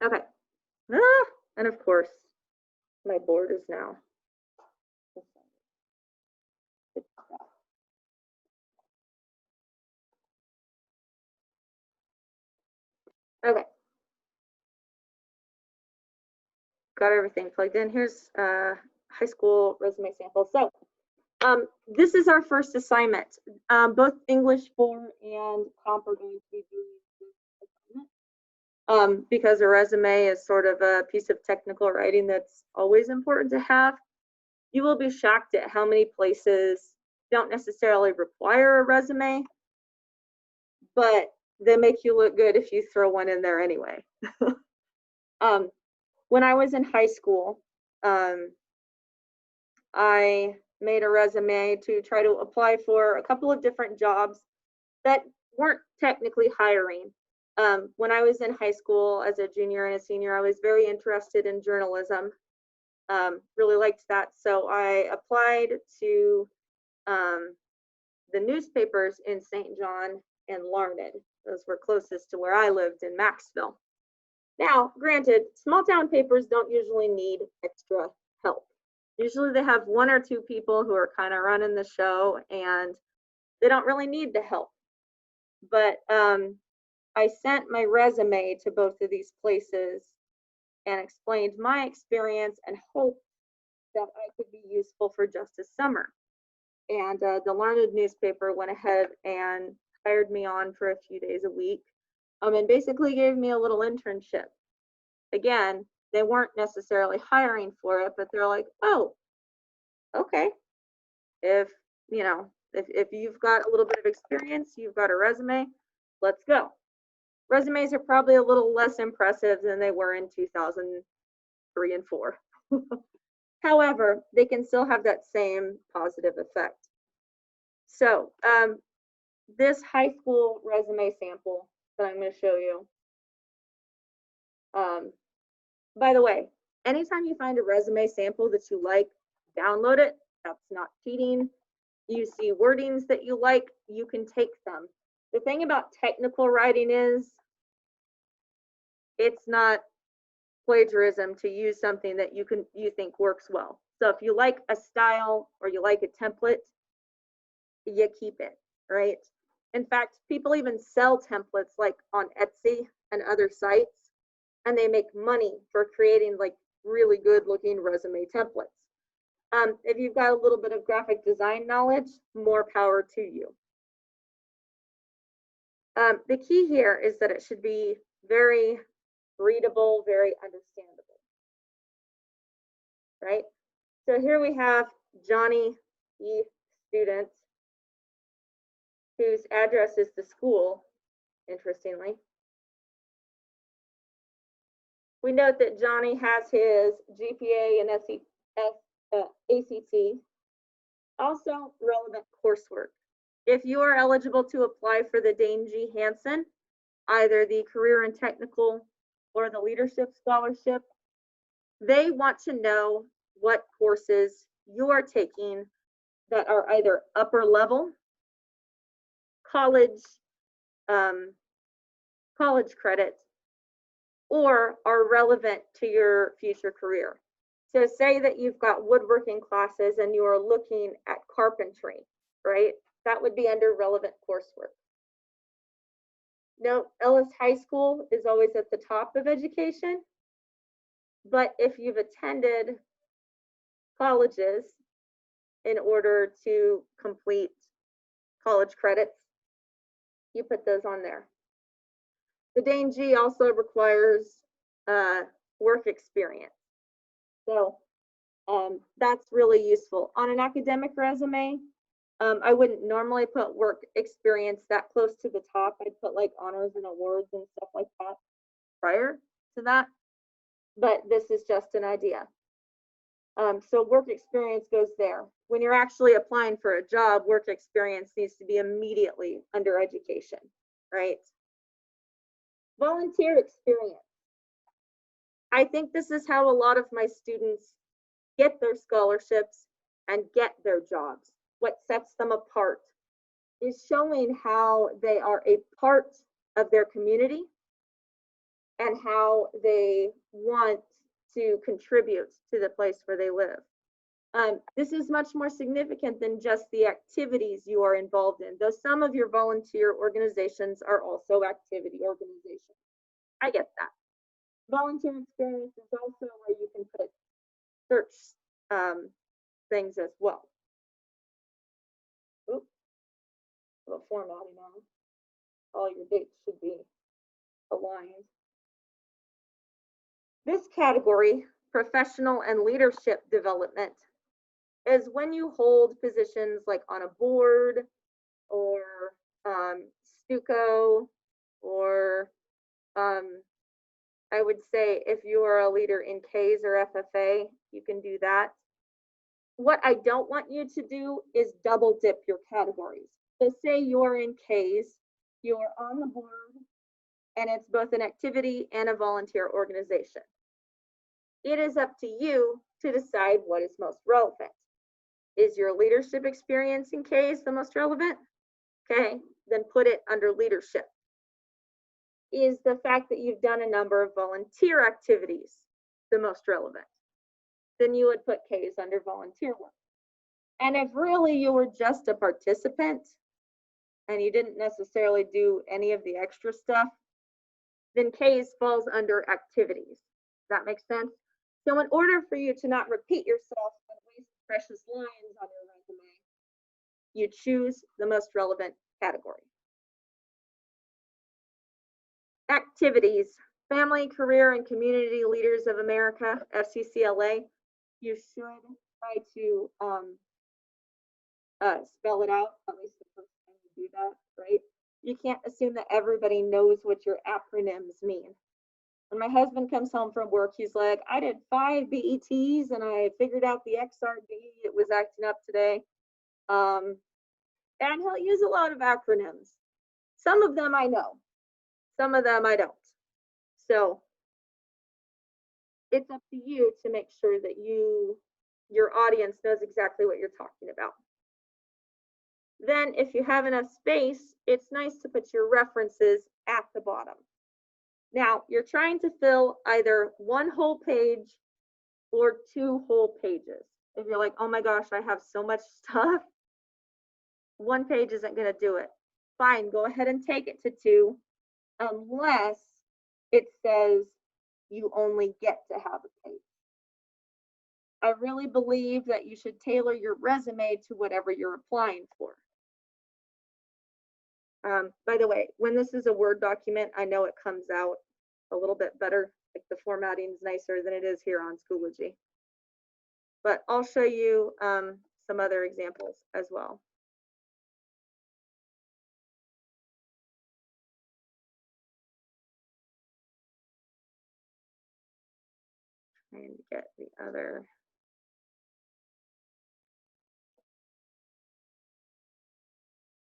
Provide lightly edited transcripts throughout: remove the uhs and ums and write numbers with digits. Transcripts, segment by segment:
Okay. And of course, my board is now. Okay. Got everything plugged in. Here's high school resume sample. So this is our first assignment. Both English 4 and Comp are going to be doing this assignment because a resume is sort of a piece of technical writing that's always important to have. You will be shocked at how many places don't necessarily require a resume, but they make you look good if you throw one in there anyway. When I was in high school, I made a resume to try to apply for a couple of different jobs that weren't technically hiring. When I was in high school as a junior and a senior, I was very interested in journalism. Really liked that. So I applied to the newspapers in St. John and Larned. Those were closest to where I lived in Maxville. Now, granted, small town papers don't usually need extra help. Usually they have one or two people who are kind of running the show and they don't really need the help. But I sent my resume to both of these places and explained my experience and hoped that I could be useful for just a summer. And the Larned newspaper went ahead and hired me on for a few days a week and basically gave me a little internship. Again, they weren't necessarily hiring for it, but they're like, oh, okay. If you've got a little bit of experience, you've got a resume, let's go. Resumes are probably a little less impressive than they were in 2003 and 4. However, they can still have that same positive effect. So this high school resume sample that I'm going to show you. By the way, anytime you find a resume sample that you like, download it. That's not cheating. You see wordings that you like, you can take them. The thing about technical writing is it's not plagiarism to use something that you think works well. So if you like a style or you like a template, you keep it, right? In fact, people even sell templates like on Etsy and other sites, and they make money for creating like really good looking resume templates. If you've got a little bit of graphic design knowledge, more power to you. The key here is that it should be very readable, very understandable, right? So here we have Johnny E. student whose address is the school, interestingly. We note that Johnny has his GPA and ACT, also relevant coursework. If you are eligible to apply for the Dane G. Hansen, either the Career and Technical or the Leadership Scholarship, they want to know what courses you are taking that are either upper level, college credit, or are relevant to your future career. So say that you've got woodworking classes and you are looking at carpentry, right? That would be under relevant coursework. Now, Ellis High School is always at the top of education, but if you've attended colleges in order to complete college credits, you put those on there. The Dane G also requires work experience. So that's really useful. On an academic resume, I wouldn't normally put work experience that close to the top. I'd put like honors and awards and stuff like that prior to that. But this is just an idea. So work experience goes there. When you're actually applying for a job, work experience needs to be immediately under education, right? Volunteer experience. I think this is how a lot of my students get their scholarships and get their jobs. What sets them apart is showing how they are a part of their community and how they want to contribute to the place where they live. This is much more significant than just the activities you are involved in, though some of your volunteer organizations are also activity organizations. I get that. Volunteer experience is also where you can put search things as well. Oops, a little formatting on. All your dates should be aligned. This category, professional and leadership development, is when you hold positions like on a board or Stuco, or I would say if you are a leader in Ks or FFA, you can do that. What I don't want you to do is double dip your categories. So say you're in Ks, you're on the board, and it's both an activity and a volunteer organization. It is up to you to decide what is most relevant. Is your leadership experience in Ks the most relevant? Okay, then put it under leadership. Is the fact that you've done a number of volunteer activities the most relevant? Then you would put Ks under volunteer work. And if really you were just a participant and you didn't necessarily do any of the extra stuff, then Ks falls under activities. Does that make sense? So in order for you to not repeat yourself and waste precious lines on your resume, you choose the most relevant category. Activities, Family, Career, and Community Leaders of America, FCCLA. You should try to spell it out, at least the first time you do that, right? You can't assume that everybody knows what your acronyms mean. When my husband comes home from work, he's like, I did 5 BETs and I figured out the XRD. It was acting up today. And he'll use a lot of acronyms. Some of them I know, some of them I don't. So it's up to you to make sure that your audience knows exactly what you're talking about. Then if you have enough space, it's nice to put your references at the bottom. Now, you're trying to fill either one whole page or 2 whole pages. If you're like, oh my gosh, I have so much stuff, 1 page isn't going to do it. Fine, go ahead and take it to 2, unless it says you only get to have a page. I really believe that you should tailor your resume to whatever you're applying for. By the way, when this is a Word document, I know it comes out a little bit better. Like the formatting is nicer than it is here on Schoology. But I'll show you some other examples as well. Trying to get the other.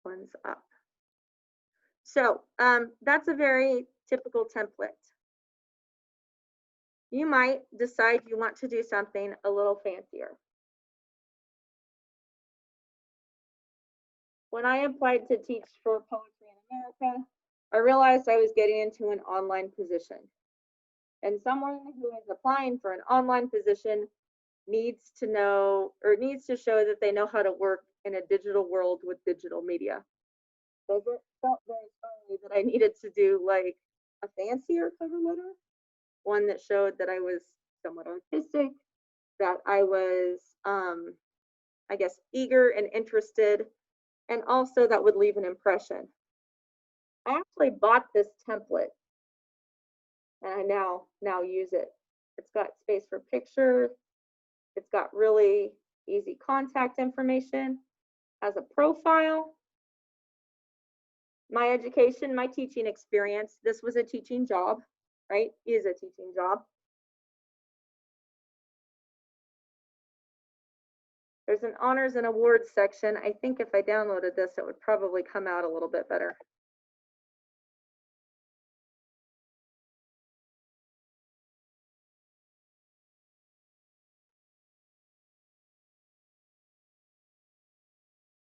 Ones up. So that's a very typical template. You might decide you want to do something a little fancier. When I applied to teach for poetry in America, I realized I was getting into an online position. And someone who is applying for an online position needs to know, or needs to show that they know how to work in a digital world with digital media. So it felt very strongly that I needed to do like a fancier cover letter, one that showed that I was somewhat artistic, that I was, I guess, eager and interested, and also that would leave an impression. I actually bought this template and I now use it. It's got space for pictures. It's got really easy contact information, has a profile, my education, my teaching experience. This was a teaching job, right? Is a teaching job. There's an honors and awards section. I think if I downloaded this, it would probably come out a little bit better.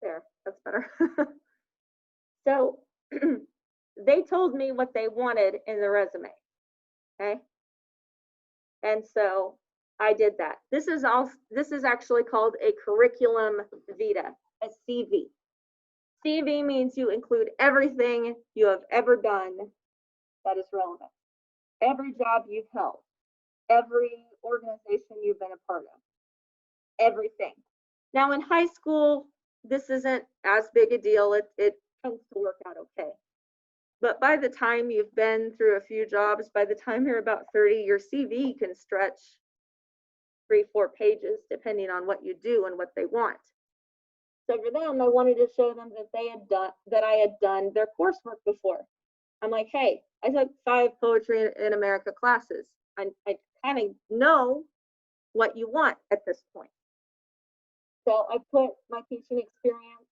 There, that's better. So they told me what they wanted in the resume. Okay. And so I did that. This is actually called a curriculum vitae, a CV. CV means you include everything you have ever done that is relevant. Every job you've held, every organization you've been a part of, everything. Now in high school, this isn't as big a deal. It tends to work out okay. But by the time you've been through a few jobs, by the time you're about 30, your CV can stretch 3-4 pages, depending on what you do and what they want. So for them, I wanted to show them that I had done their coursework before. I'm like, hey, I took 5 poetry in America classes. I kind of know what you want at this point. So I put my teaching experience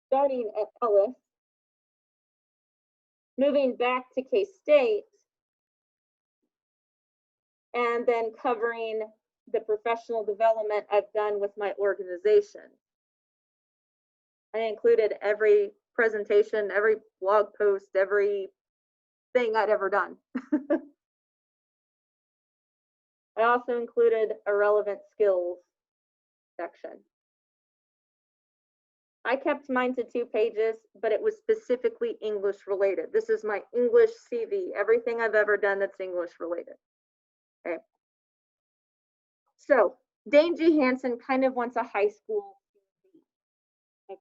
starting at Ellis, moving back to K-State, and then covering the professional development I've done with my organization. I included every presentation, every blog post, every thing I'd ever done. I also included a relevant skills section. I kept mine to 2 pages, but it was specifically English related. This is my English CV, everything I've ever done that's English related. Okay. So Dane G. Hansen kind of wants a high school CV.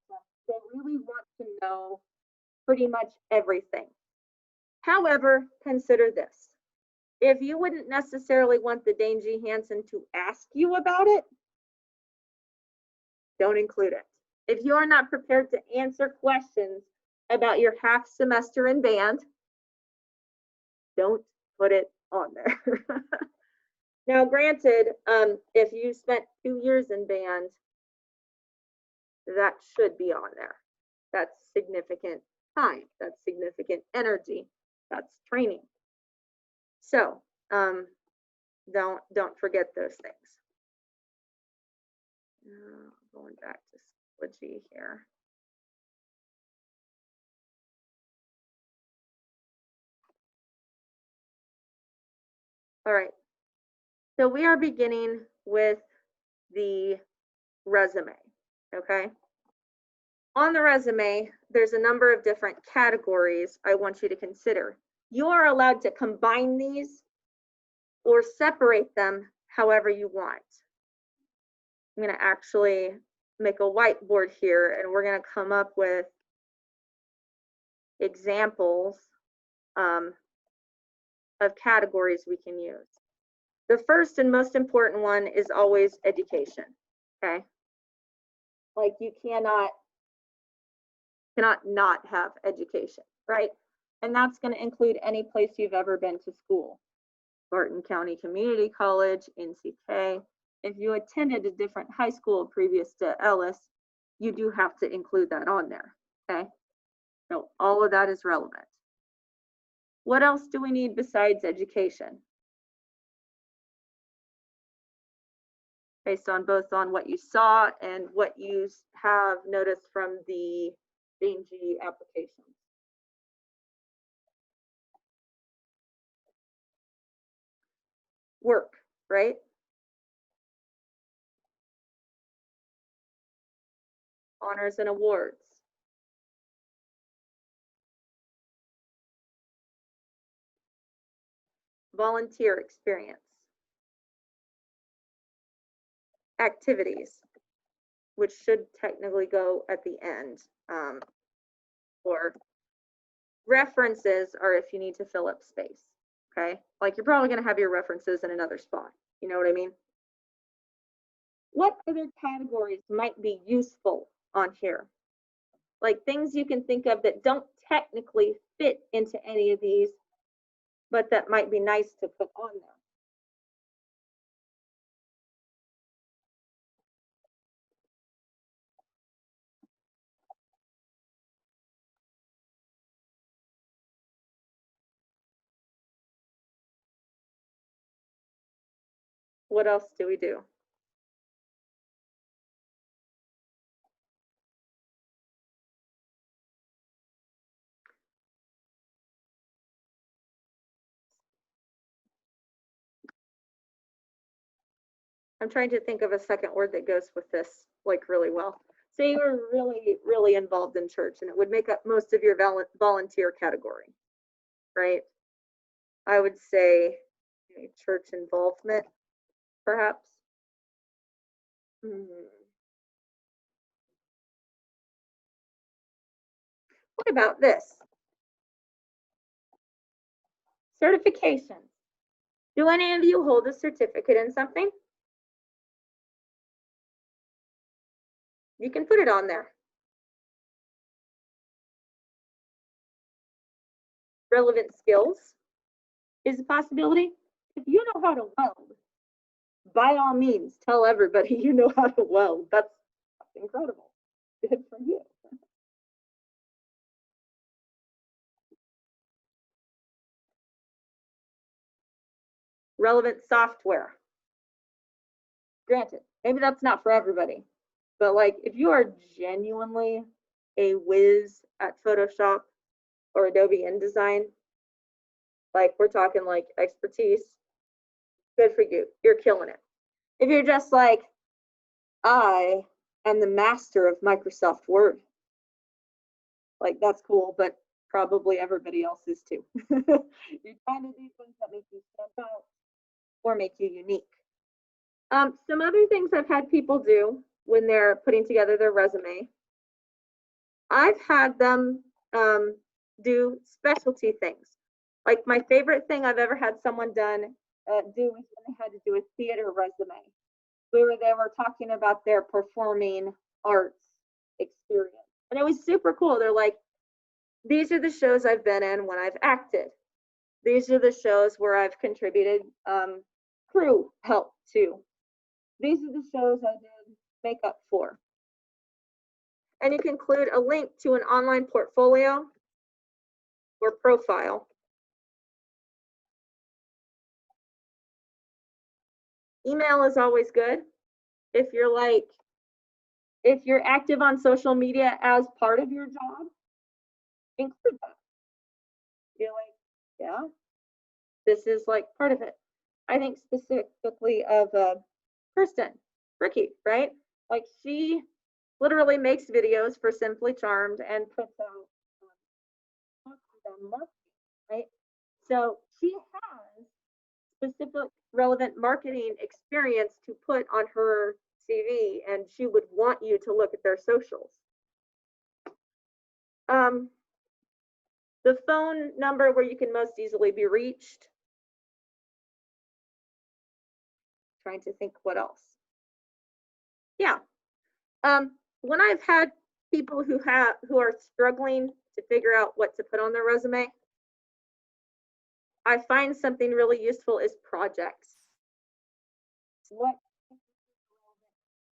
They really want to know pretty much everything. However, consider this. If you wouldn't necessarily want the Dane G. Hansen to ask you about it, don't include it. If you are not prepared to answer questions about your half semester in band, don't put it on there. Now, granted, if you spent 2 years in band, that should be on there. That's significant time. That's significant energy. That's training. So don't forget those things. Going back to Schoology here. All right. So we are beginning with the resume. Okay. On the resume, there's a number of different categories I want you to consider. You are allowed to combine these or separate them however you want. I'm going to actually make a whiteboard here, and we're going to come up with examples of categories we can use. The first and most important one is always education. Okay. Like you cannot not have education, right? And that's going to include any place you've ever been to school. Barton County Community College, NCK. If you attended a different high school previous to Ellis, you do have to include that on there, okay? So all of that is relevant. What else do we need besides education? Based on both on what you saw and what you have noticed from the Dane G application. Work, right? Honors and awards. Volunteer experience. Activities, which should technically go at the end. Or references are if you need to fill up space, okay? Like you're probably gonna have your references in another spot. You know what I mean? What other categories might be useful on here? Like things you can think of that don't technically fit into any of these, but that might be nice to put on there. What else do we do? I'm trying to think of a second word that goes with this like really well. Say you were really, really involved in church and it would make up most of your volunteer category, right? I would say church involvement, perhaps. Hmm. What about this? Certifications. Do any of you hold a certificate in something? You can put it on there. Relevant skills is a possibility. If you know how to weld, by all means, tell everybody you know how to weld. That's incredible. Good for you. Relevant software. Granted, maybe that's not for everybody, but like if you are genuinely a whiz at Photoshop or Adobe InDesign, like we're talking like expertise, good for you. You're killing it. If you're just like, I am the master of Microsoft Word, like that's cool, but probably everybody else is too. You're trying to do things that make you stand out or make you unique. Some other things I've had people do when they're putting together their resume, I've had them do specialty things. Like my favorite thing I've ever had someone do was when they had to do a theater resume, where they were talking about their performing arts experience. And it was super cool. They're like, these are the shows I've been in when I've acted. These are the shows where I've contributed crew help to. These are the shows I did makeup for. And you can include a link to an online portfolio or profile. Email is always good. If you're active on social media as part of your job, include that. You're like, yeah, this is like part of it. I think specifically of Kristen, Ricky, right? Like she literally makes videos for Simply Charmed and puts out marketing, right? So she has specific relevant marketing experience to put on her CV, and she would want you to look at their socials. Um, the phone number where you can most easily be reached. Trying to think what else. Yeah. When I've had people who are struggling to figure out what to put on their resume, I find something really useful is projects. What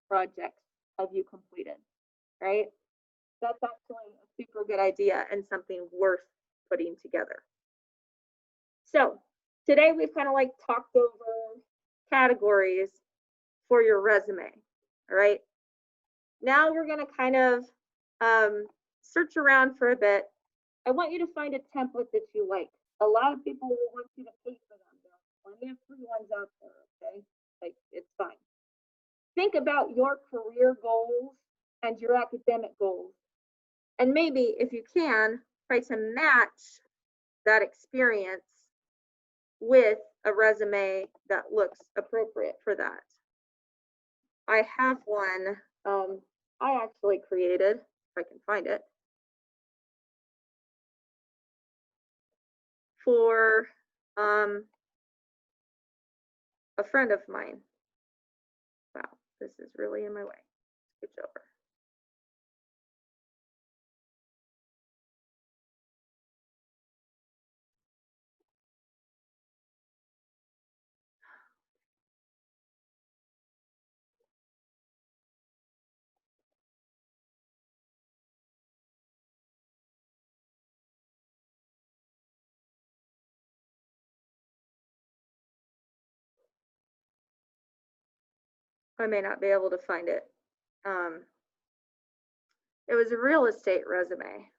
projects have you completed? Right? That's actually a super good idea and something worth putting together. So today we've kind of like talked over categories for your resume. All right. Now we're going to kind of search around for a bit. I want you to find a template that you like. A lot of people will want you to pay for them. There are plenty of free ones out there, okay? Like, it's fine. Think about your career goals and your academic goals. And maybe, if you can, try to match that experience with a resume that looks appropriate for that. I have one I actually created, if I can find it, for a friend of mine. Wow, this is really in my way. Switch over. I may not be able to find it. It was a real estate resume.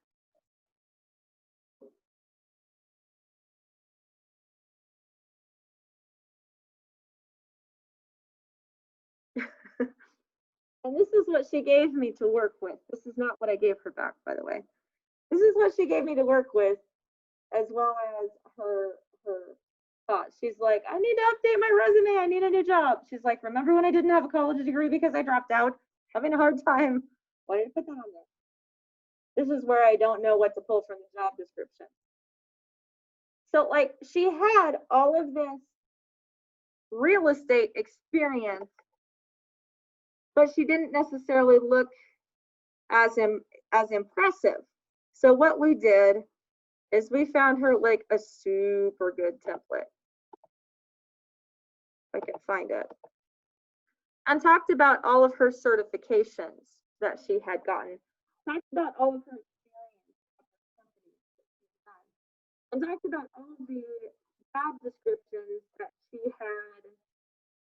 And this is what she gave me to work with. This is not what I gave her back, by the way. This is what she gave me to work with, as well as her thoughts. She's like, I need to update my resume. I need a new job. She's like, remember when I didn't have a college degree because I dropped out? Having a hard time. Why did I put that on there? This is where I don't know what to pull from the job description. So like she had all of this real estate experience, but she didn't necessarily look as impressive. So what we did is we found her like a super good template. If I can find it. And talked about all of her certifications that she had gotten. Talked about all of her experience at the companies that she's done. And talked about all of the job descriptions that she had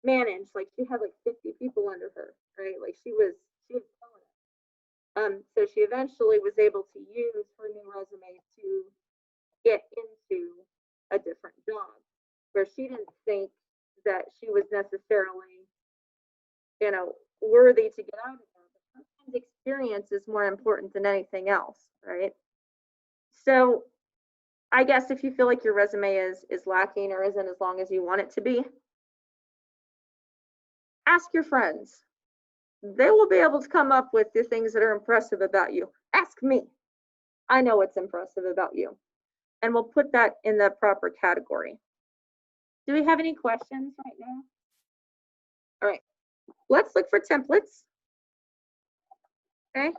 managed. Like she had like 50 people under her, right? Like she was killing it. So she eventually was able to use her new resume to get into a different job where she didn't think that she was necessarily, worthy to get out of there. But sometimes experience is more important than anything else, right? So I guess if you feel like your resume is lacking or isn't as long as you want it to be, ask your friends. They will be able to come up with the things that are impressive about you. Ask me. I know what's impressive about you. And we'll put that in the proper category. Do we have any questions right now? All right, let's look for templates. Okay.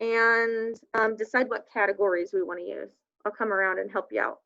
And decide what categories we want to use. I'll come around and help you out.